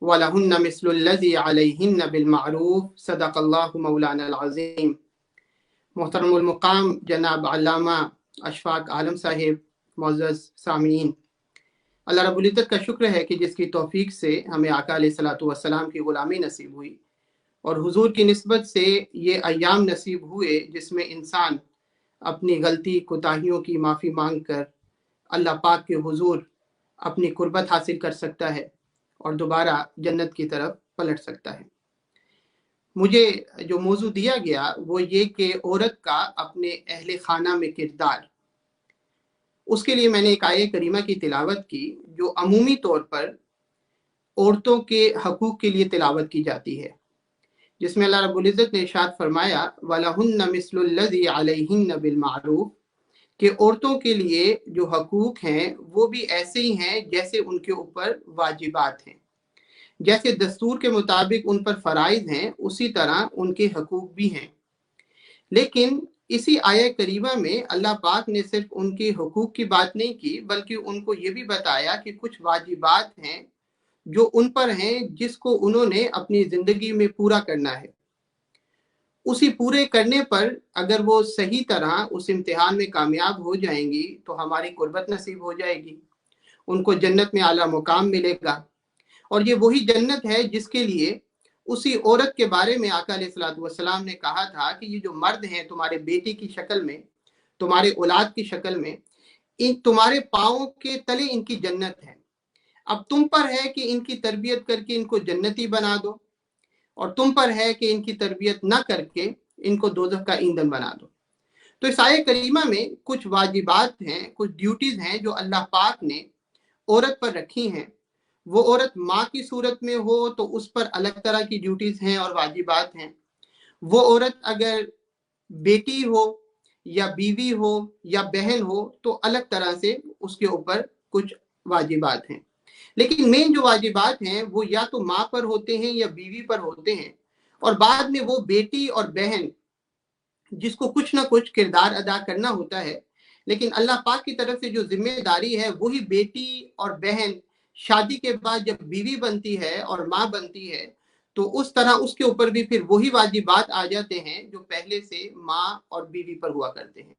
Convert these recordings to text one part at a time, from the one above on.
वलहुन्न मिस्लुल्लज़ी अलैहिन्न बिलमारूफ सदक़ल्लाहु मौलाना अज़ीम। मोहतरमुल मुक़ाम जनाब अल्लामा अशफाक आलम साहिब, मुअज़्ज़ज़ सामीन, अल्लाह रब्बुल इज़्ज़त का शुक्र है कि जिसकी तौफीक से हमें आका अलैहिस्सलातु वस्सलाम की ग़ुलामी नसीब हुई और हुजूर की निस्बत से ये अय्याम नसीब हुए जिसमें इंसान अपनी गलती कोताहियों की माफ़ी मांग कर अल्लाह पाक के हुजूर अपनी कुर्बत हासिल कर सकता है और दोबारा जन्नत की तरफ पलट सकता है। मुझे जो मौजू दिया गया वो ये कि औरत का अपने अहले खाना में किरदार, उसके लिए मैंने एक आयत करीमा की तिलावत की जो अमूमी तौर पर औरतों के हकूक़ के लिए तिलावत की जाती है, जिसमें अल्लाह रब्बुल इज़्ज़त ने इरशाद फरमाया वलहुन्न मिस्लुल्लज़ी अलैहिन्न बिलमारूफ, कि औरतों के लिए जो हकूक़ हैं वो भी ऐसे ही हैं जैसे उनके ऊपर वाजिबात हैं, जैसे दस्तूर के मुताबिक उन पर फ़राइज़ हैं उसी तरह उनके हकूक़ भी हैं। लेकिन इसी आयत करीमा में अल्लाह पाक ने सिर्फ उनके हकूक़ की बात नहीं की बल्कि उनको ये भी बताया कि कुछ वाजिबात हैं जो उन पर हैं जिसको उन्होंने अपनी ज़िंदगी में पूरा करना है। उसी पूरे करने पर अगर वो सही तरह उस इम्तिहान में कामयाब हो जाएंगी तो हमारी कुर्बत नसीब हो जाएगी, उनको जन्नत में आला मुकाम मिलेगा। और ये वही जन्नत है जिसके लिए उसी औरत के बारे में आका अलैहिस्सलातु वस्सलाम ने कहा था कि ये जो मर्द हैं तुम्हारे बेटे की शक्ल में, तुम्हारे औलाद की शक्ल में, इन तुम्हारे पाँव के तले इनकी जन्नत है। अब तुम पर है कि इनकी तरबियत करके इनको जन्नती बना दो और तुम पर है कि इनकी तरबियत ना करके इनको दोज़ख का ईंधन बना दो। तो इस आयत करीमा में कुछ वाजिबात हैं, कुछ ड्यूटीज हैं जो अल्लाह पाक ने औरत पर रखी हैं। वो औरत माँ की सूरत में हो तो उस पर अलग तरह की ड्यूटीज हैं और वाजिबात हैं। वो औरत अगर बेटी हो या बीवी हो या बहन हो तो अलग तरह से उसके ऊपर कुछ वाजिबात हैं। लेकिन मेन जो वाजिबात हैं वो या तो माँ पर होते हैं या बीवी पर होते हैं, और बाद में वो बेटी और बहन जिसको कुछ ना कुछ किरदार अदा करना होता है। लेकिन अल्लाह पाक की तरफ से जो जिम्मेदारी है वही बेटी और बहन शादी के बाद जब बीवी बनती है और माँ बनती है तो उस तरह उसके ऊपर भी फिर वही वाजिबात आ जाते हैं जो पहले से माँ और बीवी पर हुआ करते हैं।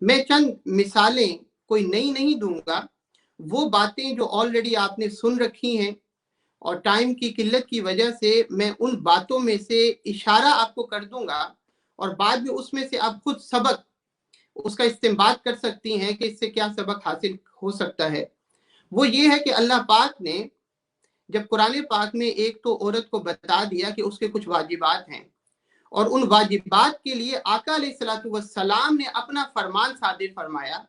मैं चंद मिसालें कोई नई नहीं दूंगा, वो बातें जो ऑलरेडी आपने सुन रखी हैं और टाइम की किल्लत की वजह से मैं उन बातों में से इशारा आपको कर दूंगा और बाद में उसमें से आप खुद सबक उसका इस्तेमाल कर सकती हैं कि इससे क्या सबक हासिल हो सकता है। वो ये है कि अल्लाह पाक ने जब कुरान पाक में एक तो औरत को बता दिया कि उसके कुछ वाजिबात हैं और उन वाजिबात के लिए आका अलैहिस्सलातु वस्सलाम ने अपना फरमान सादिर फरमाया।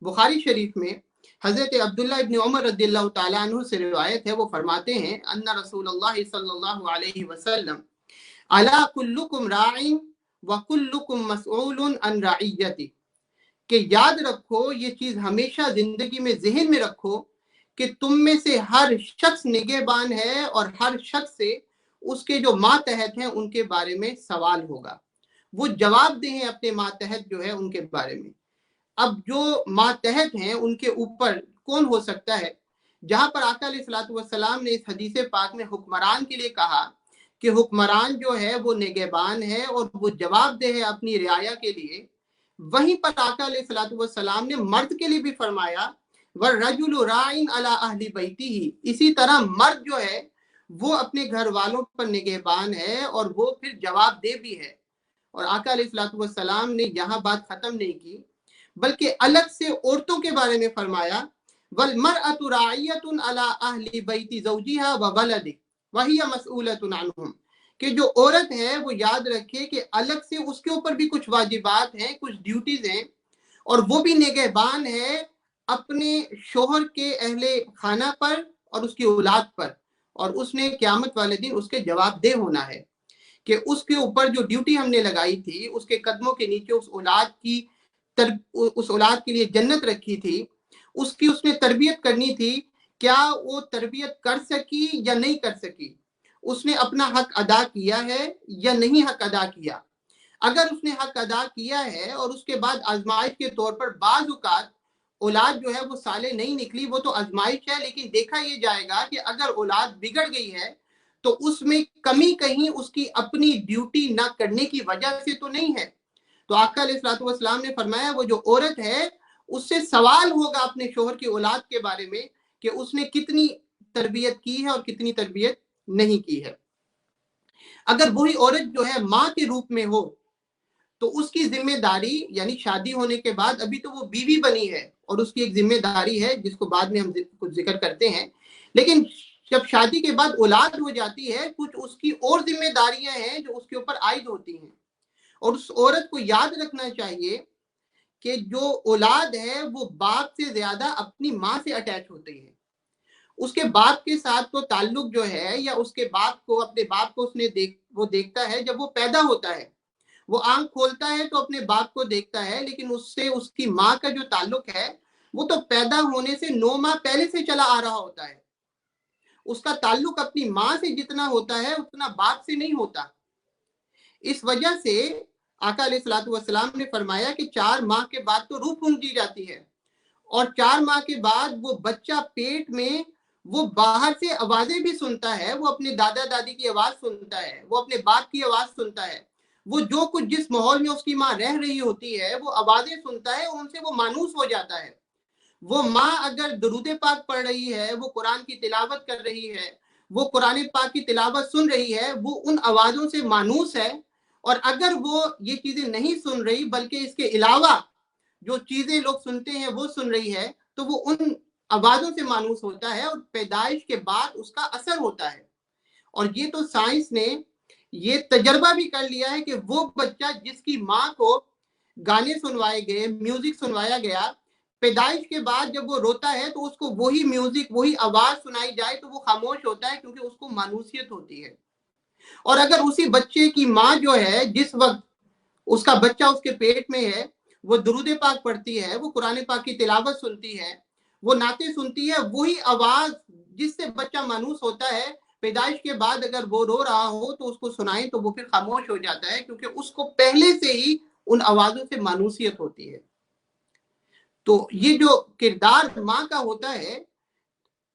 बुखारी शरीफ में हजरत अब्दुल्ला इब्न उमर रदियल्लाहु ताला अन्हु से रिवायत है, वो फरमाते हैं अन्ना रसूलुल्लाह सल्लल्लाहु अलैहि वसल्लम अला कुल्लुकुम राइन व कुल्लुकुम मसऊलुन अन रइयती, कि याद रखो, ये चीज हमेशा जिंदगी में जहन में रखो कि तुम में से हर शख्स निगहबान है और हर शख्स से उसके जो मातहत हैं उनके बारे में सवाल होगा। वो जवाबदेह हैं अपने मातहत जो है उनके बारे में। अब जो मातहत हैं उनके ऊपर कौन हो सकता है? जहां पर आका अलैहिस्सलातु वस्सलाम ने इस हदीस पाक में हुक्मरान के लिए कहा कि हुक्मरान जो है वो निगहबान है और वो जवाबदेह है अपनी रियाया के लिए, वहीं पर आका अलैहिस्सलातु वस्सलाम ने मर्द के लिए भी फरमाया वरजुलु राइन अला अहली बैतिही, इसी तरह मर्द जो है वो अपने घर वालों पर निगहबान है और वो फिर जवाबदेह भी है। और आका अलैहिस्सलातु वस्सलाम ने यहाँ बात खत्म नहीं की बल्कि अलग से औरतों के बारे में फरमाया वल मरअतु राइयतुन अला अहली बैति ज़ौजिहा व वलदी व हिय मसऊलतुन अन्हुम, कि जो औरत है वो याद रखे कि अलग से उसके ऊपर भी कुछ वाजिबात हैं, कुछ ड्यूटीज हैं और वो भी निगहबान है अपने शोहर के अहले खाना पर और उसकी औलाद पर, और उसने क़यामत वाले दिन उसके जवाबदेह होना है कि उसके ऊपर जो ड्यूटी हमने लगाई थी उसके कदमों के नीचे उस औलाद के लिए जन्नत रखी थी, उसकी उसने तरबियत करनी थी। क्या वो तरबियत कर सकी या नहीं कर सकी? उसने अपना हक अदा किया है या नहीं हक अदा किया? अगर उसने हक अदा किया है और उसके बाद आजमाइश के तौर पर बाज़ औक़ात اولاد جو ہے وہ صالح نہیں نکلی، وہ تو آزمائش ہے، لیکن دیکھا یہ جائے گا کہ اگر اولاد بگڑ گئی ہے تو اس میں کمی کہیں اس کی اپنی ڈیوٹی نہ کرنے کی وجہ سے تو نہیں ہے۔ تو آقا علیہ الصلوۃ والسلام نے فرمایا وہ جو عورت ہے اس سے سوال ہوگا اپنے شوہر کی اولاد کے بارے میں کہ اس نے کتنی تربیت کی ہے اور کتنی تربیت نہیں کی ہے۔ اگر وہی عورت جو ہے ماں کے روپ میں ہو تو اس کی ذمہ داری، یعنی شادی ہونے کے بعد ابھی تو وہ بیوی بنی ہے اور اس کی ایک ذمہ داری ہے جس کو بعد میں ہم کچھ ذکر کرتے ہیں، لیکن جب شادی کے بعد اولاد ہو جاتی ہے کچھ اس کی اور ذمہ داریاں ہیں جو اس کے اوپر عائد ہوتی ہیں، اور اس عورت کو یاد رکھنا چاہیے کہ جو اولاد ہے وہ باپ سے زیادہ اپنی ماں سے اٹیچ ہوتی ہے۔ اس کے باپ کے ساتھ تو تعلق جو ہے یا اس کے باپ کو، اپنے باپ کو وہ دیکھتا ہے جب وہ پیدا ہوتا ہے، وہ آنکھ کھولتا ہے تو اپنے باپ کو دیکھتا ہے، لیکن اس سے اس کی ماں کا جو تعلق ہے وہ تو پیدا ہونے سے 9 ماہ پہلے سے چلا آ رہا ہوتا ہے۔ اس کا تعلق اپنی ماں سے جتنا ہوتا ہے اتنا باپ سے نہیں ہوتا۔ اس وجہ سے آقا علیہ الصلوۃ والسلام نے فرمایا کہ 4 ماہ کے بعد تو روح پھونک دی جاتی ہے، اور 4 ماہ کے بعد وہ بچہ پیٹ میں وہ باہر سے آوازیں بھی سنتا ہے، وہ اپنے دادا دادی کی آواز سنتا ہے، وہ اپنے باپ کی آواز سنتا ہے، وہ جو کچھ جس ماحول میں اس کی ماں رہ رہی ہوتی ہے وہ آوازیں سنتا ہے، ان سے وہ مانوس ہو جاتا ہے۔ وہ ماں اگر درود پاک پڑھ رہی ہے، وہ قرآن کی تلاوت کر رہی ہے، وہ قرآن پاک کی تلاوت سن رہی ہے، وہ ان آوازوں سے مانوس ہے، اور اگر وہ یہ چیزیں نہیں سن رہی بلکہ اس کے علاوہ جو چیزیں لوگ سنتے ہیں وہ سن رہی ہے تو وہ ان آوازوں سے مانوس ہوتا ہے، اور پیدائش کے بعد اس کا اثر ہوتا ہے۔ اور یہ تو سائنس نے یہ تجربہ بھی کر لیا ہے کہ وہ بچہ جس کی ماں کو گانے سنوائے گئے، میوزک سنوایا گیا، پیدائش کے بعد جب وہ روتا ہے تو اس کو وہی میوزک، وہی آواز سنائی جائے تو وہ خاموش ہوتا ہے کیونکہ اس کو مانوسیت ہوتی ہے۔ اور اگر اسی بچے کی ماں جو ہے جس وقت اس کا بچہ اس کے پیٹ میں ہے وہ درود پاک پڑھتی ہے، وہ قرآن پاک کی تلاوت سنتی ہے، وہ نعتیں سنتی ہے، وہی آواز جس سے بچہ مانوس ہوتا ہے، پیدائش کے بعد اگر وہ رو رہا ہو تو اس کو سنائیں تو وہ پھر خاموش ہو جاتا ہے کیونکہ اس کو پہلے سے ہی ان آوازوں سے مانوسیت ہوتی ہے۔ تو یہ جو کردار ماں کا ہوتا ہے،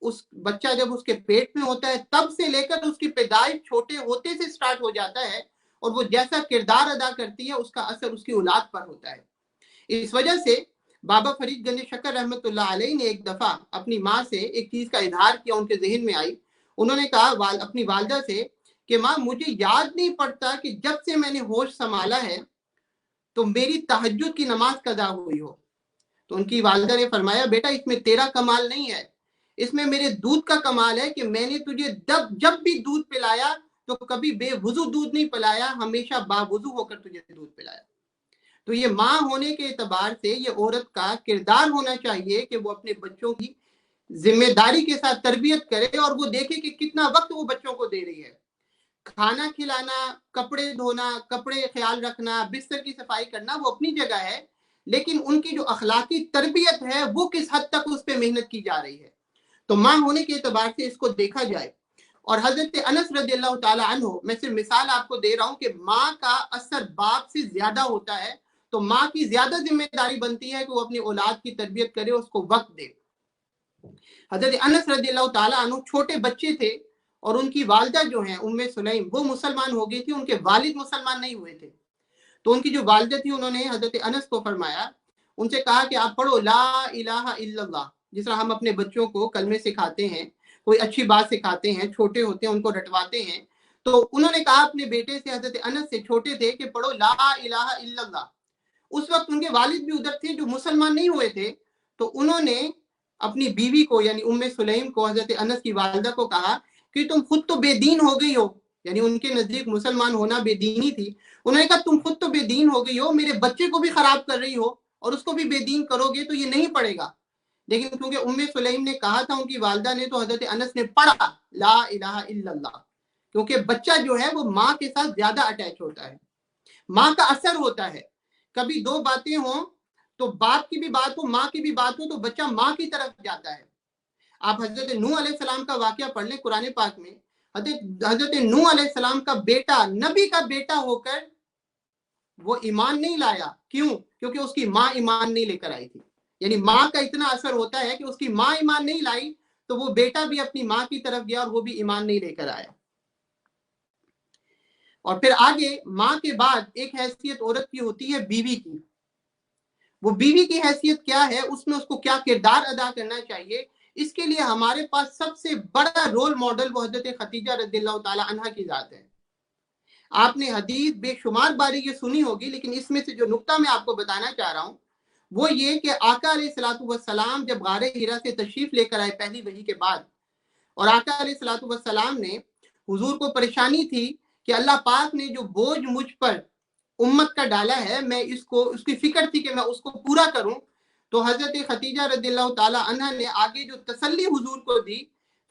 اس بچہ جب اس کے پیٹ میں ہوتا ہے تب سے لے کر اس کی پیدائش چھوٹے ہوتے سے سٹارٹ ہو جاتا ہے، اور وہ جیسا کردار ادا کرتی ہے اس کا اثر اس کی اولاد پر ہوتا ہے۔ اس وجہ سے بابا فرید گنج شکر رحمۃ اللہ علیہ نے ایک دفعہ اپنی ماں سے ایک چیز کا اظہار کیا، ان کے ذہن میں آئی۔ انہوں نے کہا اپنی والدہ سے کہ ماں مجھے یاد نہیں پڑتا کہ جب سے میں نے ہوش سنبھالا ہے تو میری تہجد کی نماز قضا ہوئی ہو۔ تو ان کی والدہ نے فرمایا بیٹا اس میں تیرا کمال نہیں ہے، اس میں میرے دودھ کا کمال ہے کہ میں نے تجھے جب بھی دودھ پلایا تو کبھی بے وضو دودھ نہیں پلایا، ہمیشہ باوضو ہو کر تجھے دودھ پلایا۔ تو یہ ماں ہونے کے اعتبار سے یہ عورت کا کردار ہونا چاہیے کہ وہ اپنے بچوں کی ذمہ داری کے ساتھ تربیت کرے اور وہ دیکھے کہ کتنا وقت وہ بچوں کو دے رہی ہے۔ کھانا کھلانا، کپڑے دھونا، کپڑے خیال رکھنا، بستر کی صفائی کرنا وہ اپنی جگہ ہے، لیکن ان کی جو اخلاقی تربیت ہے وہ کس حد تک اس پہ محنت کی جا رہی ہے۔ تو ماں ہونے کے اعتبار سے اس کو دیکھا جائے۔ اور حضرت انس رضی اللہ تعالی عنہ، میں صرف مثال آپ کو دے رہا ہوں کہ ماں کا اثر باپ سے زیادہ ہوتا ہے، تو ماں کی زیادہ ذمہ داری بنتی ہے کہ وہ اپنی اولاد کی تربیت کرے، اس کو وقت دے۔ حضرت انس رضی اللہ تعالی عنہ چھوٹے بچے تھے، اور ان کی والدہ جو ہیں ام سلیم وہ مسلمان ہو گئی تھی، ان کے والد مسلمان نہیں ہوئے تھے۔ تو ان کی جو والدہ تھی انہوں نے حضرت انس کو فرمایا، ان سے کہا کہ آپ پڑھو لا الہ الا اللہ، جس طرح ہم اپنے بچوں کو کلمے سکھاتے ہیں، کوئی اچھی بات سکھاتے ہیں، چھوٹے ہوتے ہیں ان کو رٹواتے ہیں، تو انہوں نے کہا اپنے بیٹے سے، حضرت انس سے، چھوٹے تھے، کہ پڑھو لا الہ الا اللہ۔ اس وقت ان کے والد بھی ادھر تھے جو مسلمان نہیں ہوئے تھے، تو انہوں نے اپنی بیوی کو یعنی ام سلیم کو، حضرت انس کی والدہ کو کہا کہ تم خود تو بے دین ہو گئی ہو، یعنی ان کے نزدیک مسلمان ہونا بے دینی تھی۔ انہوں نے کہا تم خود تو بے دین ہو گئی ہو، میرے بچے کو بھی خراب کر رہی ہو، اور اس کو بھی بے دین کرو گے تو یہ نہیں پڑے گا۔ لیکن کیونکہ ام سلیم نے کہا تھا ان کی والدہ نے، تو حضرت انس نے پڑھا لا الہ الا اللہ، کیونکہ بچہ جو ہے وہ ماں کے ساتھ زیادہ اٹیچ ہوتا ہے، ماں کا اثر ہوتا ہے۔ کبھی دو باتیں ہوں تو باپ کی بھی بات ہو، ماں کی بھی بات ہو، تو بچہ ماں کی طرف جاتا ہے۔ آپ حضرت نوح علیہ السلام کا واقعہ پڑھ لیں قرآن پاک میں، حضرت نوح علیہ السلام کا بیٹا نبی کا بیٹا ہو کر وہ ایمان نہیں لایا، کیوں؟ کیونکہ اس کی ماں ایمان نہیں لے کر آئی تھی۔ यानी माँ का इतना असर होता है कि उसकी माँ ईमान नहीं लाई तो वो बेटा भी अपनी माँ की तरफ गया और वो भी ईमान नहीं लेकर आया। और फिर आगे माँ के बाद एक हैसियत औरत की होती है बीवी की। वो बीवी की हैसियत क्या है, उसमें उसको क्या किरदार अदा करना चाहिए, इसके लिए हमारे पास सबसे बड़ा रोल मॉडल वो हजरत खदीजा रज़ियल्लाहु ताला अन्हा की जात है। आपने हदीस बेशुमार बारी ये सुनी होगी, लेकिन इसमें से जो नुक्ता मैं आपको बताना चाह रहा हूँ वो ये कि आका अलैहिस्सलातु वस्सलाम जब गारे हिरा से तशरीफ लेकर आए पहली वही के बाद, और आका अलैहिस्सलातु वस्सलाम ने, हुजूर को परेशानी थी कि अल्लाह पाक ने जो बोझ मुझ पर उम्मत का डाला है, मैं इसको, उसकी फिक्र थी कि मैं उसको पूरा करूं। तो हजरत खदीजा रज़ियल्लाहु ताला अन्हा ने आगे जो तसल्ली हुजूर को दी,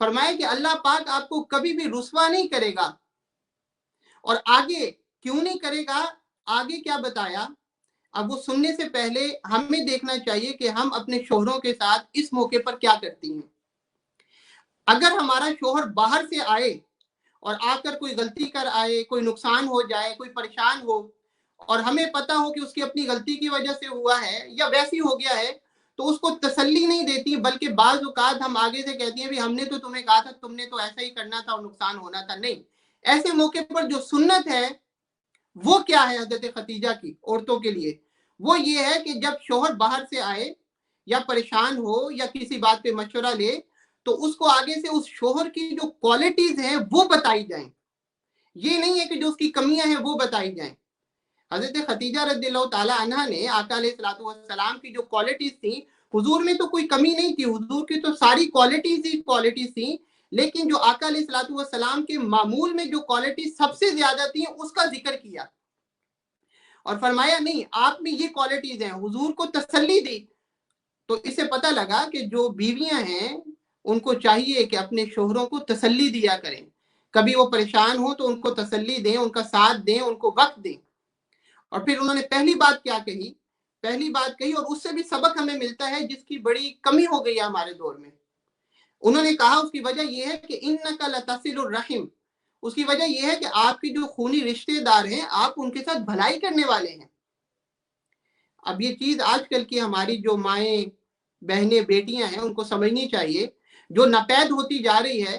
फरमाया कि अल्लाह पाक आपको कभी भी रुस्वा नहीं करेगा। और आगे क्यों नहीं करेगा, आगे क्या बताया, अब वो सुनने से पहले हमें देखना चाहिए कि हम अपने शोहरों के साथ इस मौके पर क्या करती हैं। अगर हमारा शोहर बाहर से आए और आकर कोई गलती कर आए, कोई नुकसान हो जाए, कोई परेशान हो, और हमें पता हो कि उसकी अपनी गलती की वजह से हुआ है या वैसी हो गया है, तो उसको तसल्ली नहीं देती, बल्कि बाज़ औक़ात हम आगे से कहती हैं, भी हमने तो तुम्हें कहा था, तुमने तो ऐसा ही करना था और नुकसान होना था। नहीं, ऐसे मौके पर जो सुन्नत है वो क्या है हजरत खदीजा की औरतों के लिए, वो ये है कि जब शोहर बाहर से आए या परेशान हो या किसी बात पे मशवरा ले, तो उसको आगे से उस शोहर की जो क्वालिटीज हैं वो बताई जाएं। ये नहीं है कि जो उसकी कमियां हैं वो बताई जाएं। हजरत खदीजा रज़ियल्लाहु ताला अन्हा ने आका अलैहिस्सलातु वस्सलाम की जो क्वालिटीज थी, हुजूर में तो कोई कमी नहीं थी, हुजूर की तो सारी क्वालिटीज ही क्वालिटीज थी, लेकिन जो आका अलैहिस्सलातु वस्सलाम के मामूल में जो क्वालिटीज सबसे ज्यादा थी उसका जिक्र किया और फरमाया नहीं, आप में ये क्वालिटीज हैं, हुजूर को तसल्ली दी। तो इससे पता लगा कि जो बीवियां हैं उनको चाहिए कि अपने शोहरों को तसल्ली दिया करें, कभी वो परेशान हो तो उनको तसल्ली दें, उनका साथ दें, उनको वक्त दें। और फिर उन्होंने पहली बात क्या कही, पहली बात कही, और उससे भी सबक हमें मिलता है जिसकी बड़ी कमी हो गई है हमारे दौर में। उन्होंने कहा उसकी वजह यह है कि इन्नका लतसिलुर रहिम, उसकी वजह यह है कि आपके जो खूनी रिश्तेदार हैं आप उनके साथ भलाई करने वाले हैं। अब ये चीज आजकल की हमारी जो माएँ, बहनें, बेटियां हैं उनको समझनी चाहिए, जो नापैद होती जा रही है,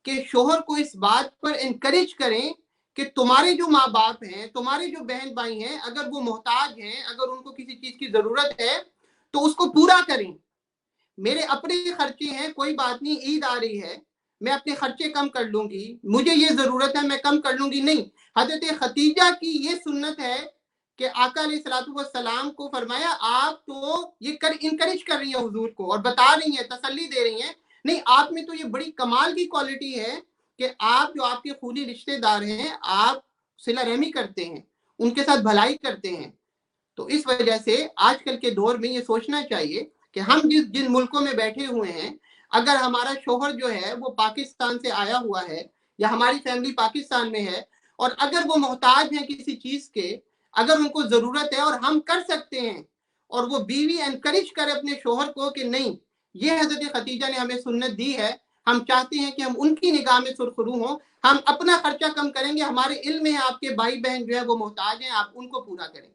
कि शोहर को इस बात पर एनकरेज करें कि तुम्हारे जो माँ बाप हैं, तुम्हारे जो बहन भाई हैं, अगर वो मोहताज हैं, अगर उनको किसी चीज की जरूरत है तो उसको पूरा करें। मेरे अपने खर्चे हैं, कोई बात नहीं, ईद आ रही है, मैं अपने खर्चे कम कर लूंगी, मुझे ये जरूरत है मैं कम कर लूंगी, नहीं। हजरत खदीजा की ये सुन्नत है कि आका अलैहिस्सलातु वस्सलाम को फरमाया आप तो ये कर इनकरेज कर रही हैं हुजूर को और बता रही हैं, तसल्ली दे रही हैं, नहीं आप में तो ये बड़ी कमाल की क्वालिटी है कि आप जो आपके खूनी रिश्तेदार हैं आप सिला रहमी करते हैं, उनके साथ भलाई करते हैं। तो इस वजह से आजकल के दौर में ये सोचना चाहिए कि हम जिन मुल्कों में बैठे हुए हैं, अगर हमारा शोहर जो है वो पाकिस्तान से आया हुआ है या हमारी फैमिली पाकिस्तान में है और अगर वो मोहताज है किसी चीज के, अगर उनको जरूरत है और हम कर सकते हैं, और वो बीवी एनकरेज करे अपने शोहर को कि नहीं, ये हजरत खदीजा ने हमें सुन्नत दी है, हम चाहते हैं कि हम उनकी निगाह में सुरखरू हों, हम अपना खर्चा कम करेंगे, हमारे इल्म में आपके भाई बहन जो है वो मोहताज हैं, आप उनको पूरा करें,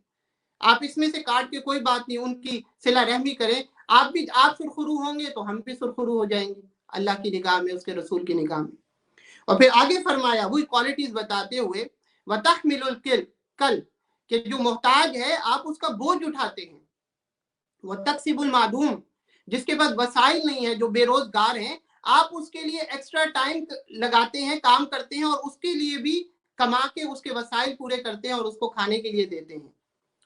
आप इसमें से काट के कोई बात नहीं, उनकी सिला रहमी करें, आप भी, आप सुरखरू होंगे तो हम भी सुरखरू हो जाएंगे अल्लाह की निगाह में, उसके रसूल की निगाह में। और फिर आगे फरमाया वही क्वालिटीज बताते हुए, वतहमिलुल कल, कि जो मोहताज है आप उसका बोझ उठाते हैं, वतक्सिबुल मादूम, जिसके पास वसाइल नहीं है, जो बेरोजगार हैं, आप उसके लिए एक्स्ट्रा टाइम लगाते हैं, काम करते हैं और उसके लिए भी कमा के उसके वसाइल पूरे करते हैं और उसको खाने के लिए देते हैं,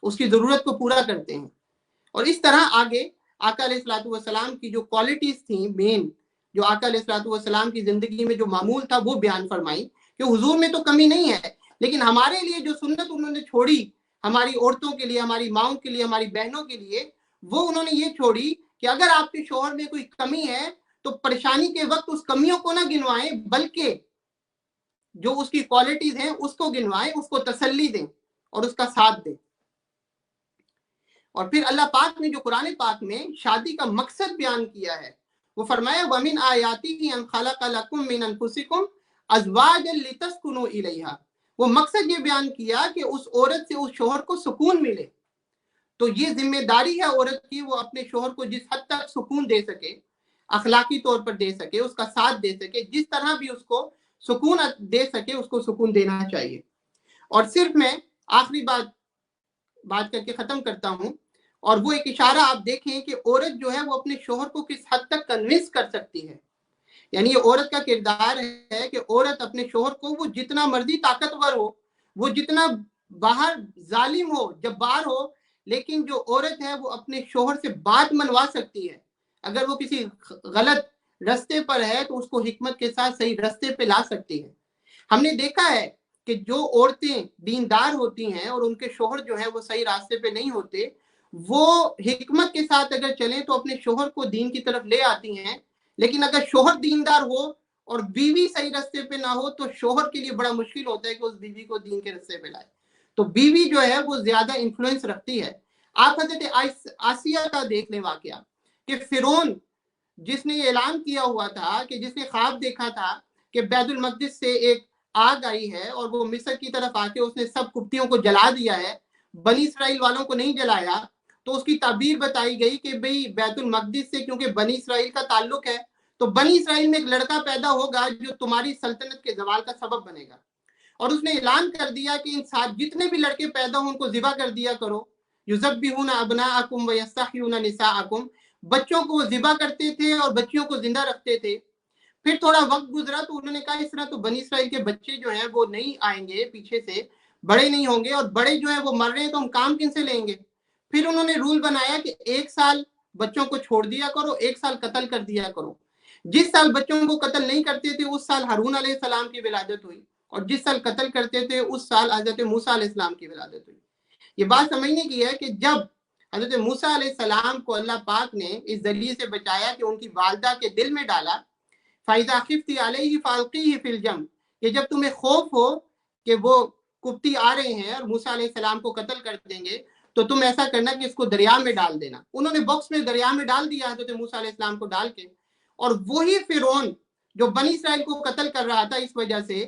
उसकी जरूरत को पूरा करते हैं। और इस तरह आगे आका अलैहिस्सलातु वस्सलाम की जो क्वालिटीज थी मेन, जो आका अलैहिस्सलातु वस्सलाम की जिंदगी में जो मामूल था वो बयान फरमाई कि हुजूर में तो कमी नहीं है, लेकिन हमारे लिए जो सुन्नत उन्होंने छोड़ी, हमारी औरतों के लिए, हमारी माओं के लिए, हमारी बहनों के लिए, वो उन्होंने ये छोड़ी कि अगर आपके शोहर में कोई कमी है तो परेशानी के वक्त उस कमियों को ना गिनवाएं, बल्कि जो उसकी क्वालिटीज हैं उसको गिनवाएं, उसको तसल्ली दें और उसका साथ दें। और फिर अल्लाह पाक ने जो कुरान पाक में शादी का मकसद बयान किया है, वो फरमाया वमिन आयातिही अन खलक़ लकुम मिन अनफुसिकुम अज़वाजन लितस्कुनु इलैहा, वो मकसद ये बयान किया कि उस औरत से उस शोहर को सुकून मिले। تو یہ ذمہ داری ہے عورت کی، وہ اپنے شوہر کو جس حد تک سکون دے سکے، اخلاقی طور پر دے سکے، اس کا ساتھ دے سکے، جس طرح بھی اس کو سکون دے سکے اس کو سکون دینا چاہیے۔ اور صرف میں آخری بات کر کے ختم کرتا ہوں، اور وہ ایک اشارہ آپ دیکھیں کہ عورت جو ہے وہ اپنے شوہر کو کس حد تک کنونس کر سکتی ہے۔ یعنی یہ عورت کا کردار ہے کہ عورت اپنے شوہر کو، وہ جتنا مرضی طاقتور ہو، وہ جتنا باہر ظالم ہو، جبار ہو، لیکن جو عورت ہے وہ اپنے شوہر سے بات منوا سکتی ہے۔ اگر وہ کسی غلط رستے پر ہے تو اس کو حکمت کے ساتھ صحیح رستے پہ لا سکتی ہے۔ ہم نے دیکھا ہے کہ جو عورتیں دیندار ہوتی ہیں اور ان کے شوہر جو ہیں وہ صحیح راستے پہ نہیں ہوتے، وہ حکمت کے ساتھ اگر چلیں تو اپنے شوہر کو دین کی طرف لے آتی ہیں، لیکن اگر شوہر دیندار ہو اور بیوی صحیح راستے پہ نہ ہو تو شوہر کے لیے بڑا مشکل ہوتا ہے کہ اس بیوی کو دین کے راستے پہ لائے۔ تو بیوی جو ہے وہ زیادہ انفلوئنس رکھتی ہے۔ آپ حضرت آسیہ کا دیکھ لیں واقعہ کہ فرعون جس نے یہ اعلان کیا ہوا تھا، کہ جس نے خواب دیکھا تھا کہ بیت المقدس سے ایک آگ آئی ہے اور وہ مصر کی طرف آ کے اس نے سب کپتیوں کو جلا دیا ہے، بنی اسرائیل والوں کو نہیں جلایا، تو اس کی تعبیر بتائی گئی کہ بھئی بیت المقدس سے کیونکہ بنی اسرائیل کا تعلق ہے تو بنی اسرائیل میں ایک لڑکا پیدا ہوگا جو تمہاری سلطنت کے زوال کا سبب بنے گا۔ اور اس نے اعلان کر دیا کہ ان ساتھ جتنے بھی لڑکے پیدا ہوں ان کو ذبح کر دیا کرو، یذبحون ابناءکم ویستحیون نساءکم، بچوں کو وہ ذبح کرتے تھے اور بچیوں کو زندہ رکھتے تھے۔ پھر تھوڑا وقت گزرا تو انہوں نے کہا اس طرح تو بنی اسرائیل کے بچے جو ہیں وہ نہیں آئیں گے پیچھے سے، بڑے نہیں ہوں گے، اور بڑے جو ہیں وہ مر رہے ہیں تو ہم کام کن سے لیں گے؟ پھر انہوں نے رول بنایا کہ 1 سال بچوں کو چھوڑ دیا کرو، 1 سال قتل کر دیا کرو۔ جس سال بچوں کو قتل نہیں کرتے تھے اس سال ہارون علیہ السلام کی ولادت ہوئی، اور جس سال قتل کرتے تھے اس سال حضرت موسیٰ علیہ السلام کی ولادت ہوئی۔ یہ بات سمجھنے کی ہے کہ جب حضرت موسیٰ علیہ السلام کو اللہ پاک نے اس ذریعے سے بچایا کہ ان کی والدہ کے دل میں ڈالا، فَإِذَا خِفْتِ عَلَيْهِ فَأَلْقِيهِ فِي الْجَمِّ، کہ جب تمہیں خوف ہو کہ وہ کپتی آ رہے ہیں اور موسیٰ علیہ السلام کو قتل کر دیں گے تو تم ایسا کرنا کہ اس کو دریا میں ڈال دینا۔ انہوں نے باکس میں دریا میں ڈال دیا حضرت موسیٰ علیہ السلام کو ڈال کے، اور وہی فرعون جو بنی اسرائیل کو قتل کر رہا تھا اس وجہ سے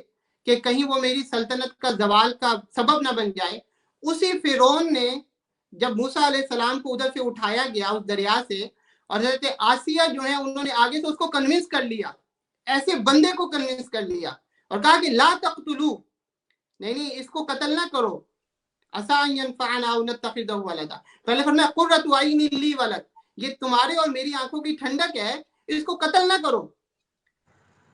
کہ کہیں وہ میری سلطنت کا زوال کا سبب نہ بن جائے، اسی فرعون نے جب موسیٰ علیہ السلام کو ادھر سے اٹھایا گیا اس دریا سے، اور حضرت آسیہ جو ہیں انہوں نے آگے سے اس کو کنونس کر لیا، ایسے بندے کو کنونس کر لیا اور کہا کہ لا تقتلو، نہیں اس کو قتل نہ کرو، عسیٰ ان ینفعنا او نتخذہ ولدا، پہلے فرمایا قرۃ عین لی ولد، یہ تمہارے اور میری آنکھوں کی ٹھنڈک ہے، اس کو قتل نہ کرو،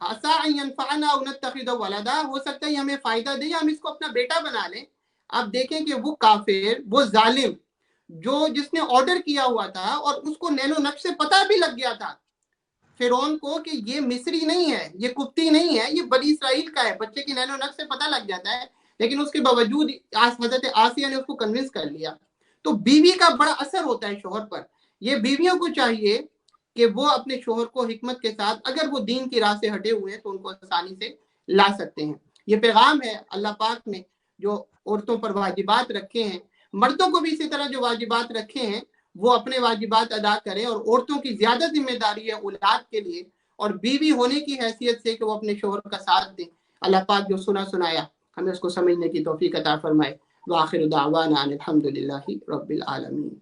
عسیٰ ان ینفعنا او نتخذہ ولدا، ہو سکتا ہے ہمیں فائدہ دے یا ہم اس کو اپنا بیٹا بنا لیں۔ آپ دیکھیں کہ وہ کافر، وہ ظالم جس نے آرڈر کیا ہوا تھا اور اس کو نینو نقش سے پتہ بھی لگ گیا تھا فرعون کو کہ یہ مصری نہیں ہے، یہ قبطی نہیں ہے، یہ بنی اسرائیل کا ہے، بچے کی نینو نقش سے پتہ لگ جاتا ہے، لیکن اس کے باوجود حضرت آسیہ نے اس کو کنونس کر لیا۔ تو بیوی کا بڑا اثر ہوتا ہے شوہر پر۔ یہ بیویوں کو چاہیے کہ وہ اپنے شوہر کو حکمت کے ساتھ، اگر وہ دین کی راہ سے ہٹے ہوئے ہیں تو ان کو آسانی سے لا سکتے ہیں۔ یہ پیغام ہے اللہ پاک نے جو عورتوں پر واجبات رکھے ہیں، مردوں کو بھی اسی طرح جو واجبات رکھے ہیں وہ اپنے واجبات ادا کریں، اور عورتوں کی زیادہ ذمہ داری ہے اولاد کے لیے اور بیوی ہونے کی حیثیت سے کہ وہ اپنے شوہر کا ساتھ دیں۔ اللہ پاک جو سنایا ہمیں اس کو سمجھنے کی توفیق عطا فرمائے۔ وآخر دعوانا ان الحمد للہ رب العالمین۔